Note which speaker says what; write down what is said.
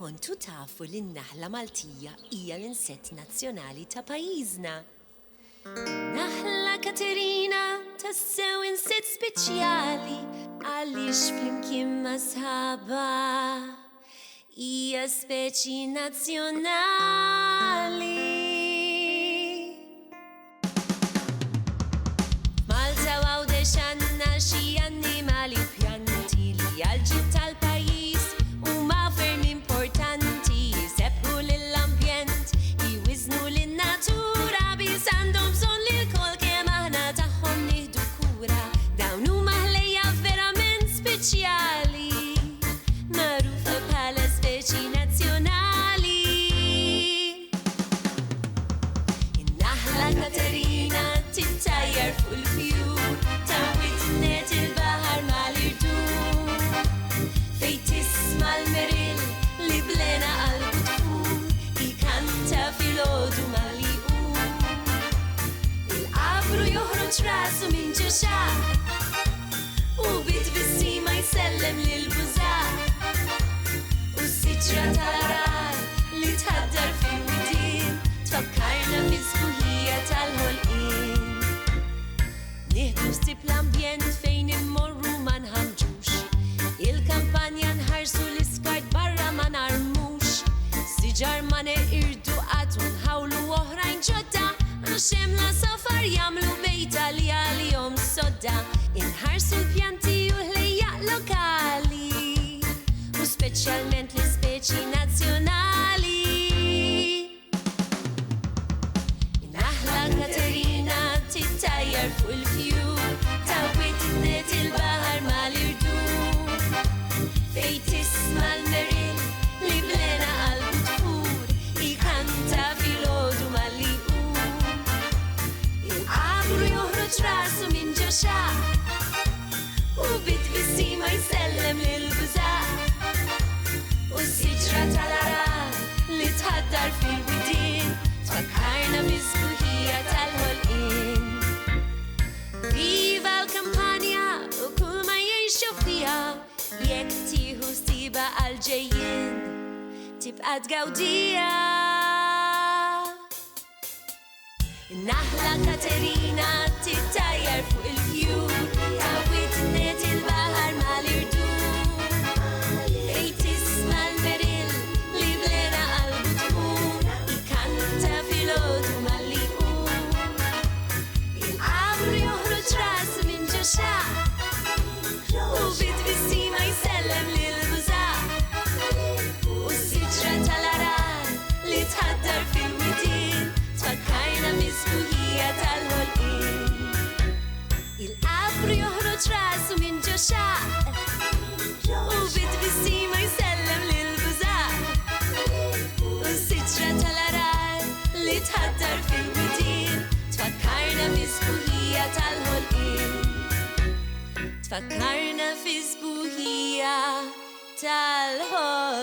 Speaker 1: Kontu tafu li n-naħla Maltija hija l-insett nazzjonali ta' pajjiżna. Naħla Katerina tassew insett speċjali għaliex flimkien ma' sħaba hija speċi nazzjonali. Malta għawdex għandna xi annimali pjanti li għal-ġid tal-pajjiż huma ferm importanti, jsebbħu lill-ambjent, jwiżnu lin-natura biss għandhom bżonn li l-kol kemm aħna tagħhom nieħdu kura. Dawn huma ħlejja verament speċjali, magħrufa bħala speċi nazzjonali. In-naħla Katerina tittajjar fuq il-fjur, tawwit net il-baħar mal-irdum, fejn tisma' l-meril li blena qalbu tfur, jikanta filgħodu mal-liqum. Il-qabru joħroġ rasu minn ġeċaq u bit-bissima jsellem lil-bużaq, u s-siġra tal-arar li tħaddar fil-widien tfakkarna fis-sbuħija tal-ħolqien. Nieħdu ħsieb l-ambjent fejn immorru ma nħamġux, il-kampanja nħarsu l-iskart barra ma narmux, siġar ma neqirdu qatt u nħawlu oħrajn ġodda, għax hemm la safar jagħmlu bejta li għalihom sodda. Inħarsu l-pjanti u ħlejjaq lokali u speċjalment l-ispeċi nazzjonali. In-naħla Katerina tittajjar fuq il-fjur, tawwit net il-baħar mal-irdum, fejn tisma' l-meril li blena qalbu tfur, jikanta filgħodu mal-liqum. Il-qabru joħroġ rasu minn ġeċaq u bit-bissima jsellem lil-bużaq, u s-siġra tal-arar li tħaddar fil-widien tfakkarna bis-sbuħija tal-ħolqien. Viva l-kampanja u kull ma jgħixu fiha, jekk tieħu ssiba għal-ġejjien tibqa' tgawdiha. In-naħla Katerina tittajjar fuq il-fjur, tawwit net il-baħar mal-irdum, fejn tisma' l-meril li blena qalbu tfur, jikanta filgħodu mal-liqum. Il-qabru joħroġ rasu minn ġeċaq u bit-bissima jsellem lil-bużaq, u s-siġra tal-arar li tħaddar fil-widien tfakkarna bis-sbuħija tal-ħolqien. Il-qabru joħroġ rasu minn ġeċaq u bit-bissima jsellem lil-bużaq, u s-siġra tal-arar li tħaddar fil-widien tfakkarna bis-sbuħija tal-ħolqien. Tfakkarna fi sbuħija tal-ħolqien.